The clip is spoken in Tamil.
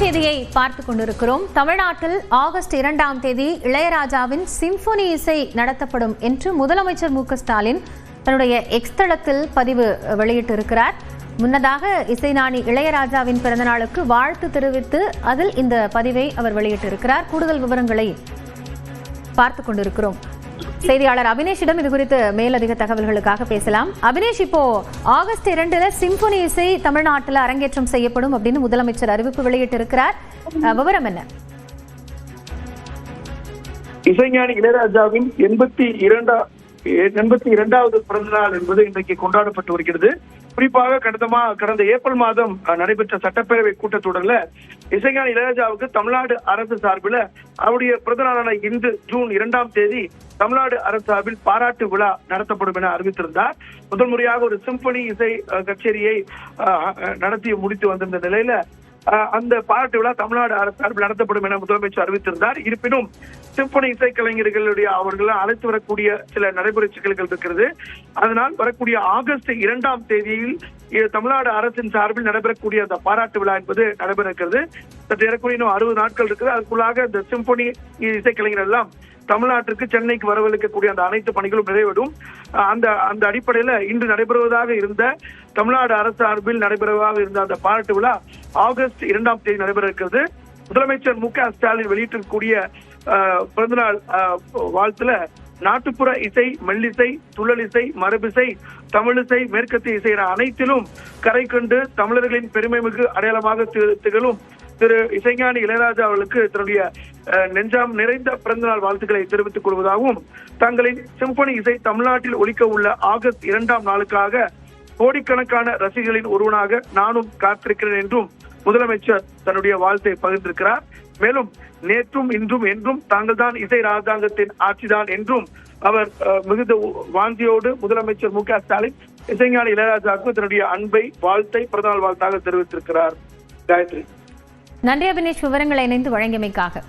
செய்தியை பார்த்துக் கொண்டிருக்கிறோம். தமிழ்நாட்டில் ஆகஸ்ட் 2ஆம் தேதி இளையராஜாவின் சிம்பொனி இசை நடத்தப்படும் என்று முதலமைச்சர் மு க ஸ்டாலின் தன்னுடைய எக்ஸ் தளத்தில் பதிவு வெளியிட்டிருக்கிறார். முன்னதாக இசைஞானி இளையராஜாவின் பிறந்தநாளுக்கு வாழ்த்து தெரிவித்து அதில் இந்த பதிவை அவர் வெளியிட்டிருக்கிறார். கூடுதல் விவரங்களை பார்த்துக் கொண்டிருக்கிறோம். செய்தியாளர் அபினேஷிடம் இது குறித்து மேலதிக தகவல்களுக்காக பேசலாம். அபினேஷ், இப்போ ஆகஸ்ட் 2 சிம்பொனி இசை தமிழ்நாட்டில் அரங்கேற்றம் செய்யப்படும் அப்படின்னு முதலமைச்சர் அறிவிப்பு வெளியிட்டிருக்கிறார். விவரம் என்ன? இசைஞானி இளையராஜாவின் 82வது பிறந்த நாள் என்பது இன்றைக்கு கொண்டாடப்பட்டு வருகிறது. குறிப்பாக கடந்த ஏப்ரல் மாதம் நடைபெற்ற சட்டப்பேரவை கூட்டத்தொடரில் இசைஞானி இளையராஜாவுக்கு தமிழ்நாடு அரசு சார்பில் அவருடைய பிறந்த நாளான இன்று ஜூன் 2ஆம் தேதி தமிழ்நாடு அரசு சார்பில் பாராட்டு விழா நடத்தப்படும் என அறிவித்திருந்தார். முதல் முறையாக ஒரு சிம்பொனி இசை கச்சேரியை நடத்தி முடித்து வந்திருந்த நிலையில அந்த பாராட்டு விழா தமிழ்நாடு அரசு சார்பில் நடத்தப்படும் என முதலமைச்சர் அறிவித்திருந்தார். இருப்பினும் சிம்பொனி இசை கலைஞர்களுடைய அவர்களை அழைத்து வரக்கூடிய சில நடைமுறை சிக்கல்கள் இருக்கிறது. அதனால் வரக்கூடிய ஆகஸ்ட் 2ஆம் தேதியில் தமிழ்நாடு அரசின் சார்பில் நடைபெறக்கூடிய அந்த பாராட்டு விழா என்பது நடைபெற இருக்கிறது. ஏறக்குறைய 60 நாட்கள் இருக்குது. அதுக்குள்ளாக இந்த சிம்பொனி இசைக்கலைஞர்கள் எல்லாம் தமிழ்நாட்டிற்கு சென்னைக்கு வரவழைக்கக்கூடிய அந்த அனைத்து பணிகளும் நிறைவேறும். அந்த அடிப்படையில இன்று நடைபெறுவதாக இருந்த தமிழ்நாடு அரசு சார்பில் நடைபெறுவதாக இருந்த அந்த பாராட்டு விழா ஆகஸ்ட் 2ஆம் தேதி நடைபெற இருக்கிறது. முதலமைச்சர் மு க ஸ்டாலின் வெளியிட்டிருக்கக்கூடிய பிறந்தநாள் வாழ்த்துல நாட்டுப்புற இசை, மெல்லிசை, துள்ளலிசை, மரபிசை, தமிழிசை, மேற்கத்திய இசை என அனைத்திலும் கரை கண்டு தமிழர்களின் பெருமைமிகு அடையாளமாக திகழும் திரு இசைஞானி இளையராஜா அவர்களுக்கு தன்னுடைய நெஞ்சாம் நிறைந்த பிறந்தநாள் வாழ்த்துக்களை தெரிவித்துக் கொள்வதாகவும் தங்களின் சிம்பொனி இசை தமிழ்நாட்டில் ஒலிக்க உள்ள ஆகஸ்ட் 2ஆம் நாளுக்காக கோடிக்கணக்கான ரசிகர்களின் ஒருவனாக நானும் காத்திருக்கிறேன் என்றும் முதலமைச்சர் தன்னுடைய வாழ்த்தை பகிர்ந்திருக்கிறார். மேலும் நேற்றும் இன்றும் என்றும் தாங்கள் தான் இசை ராஜாங்கத்தின் ஆட்சிதான் என்றும் அவர் மிகுந்த வாந்தியோடு முதலமைச்சர் மு க ஸ்டாலின் இசைஞானி இளையராஜாவுக்கு தன்னுடைய அன்பை வாழ்த்தை பிறந்தநாள் வாழ்த்தாக தெரிவித்திருக்கிறார். காயத்ரி, நன்றி அபினேஷ், விவரங்களை இணைந்து வழங்கியமைக்காக.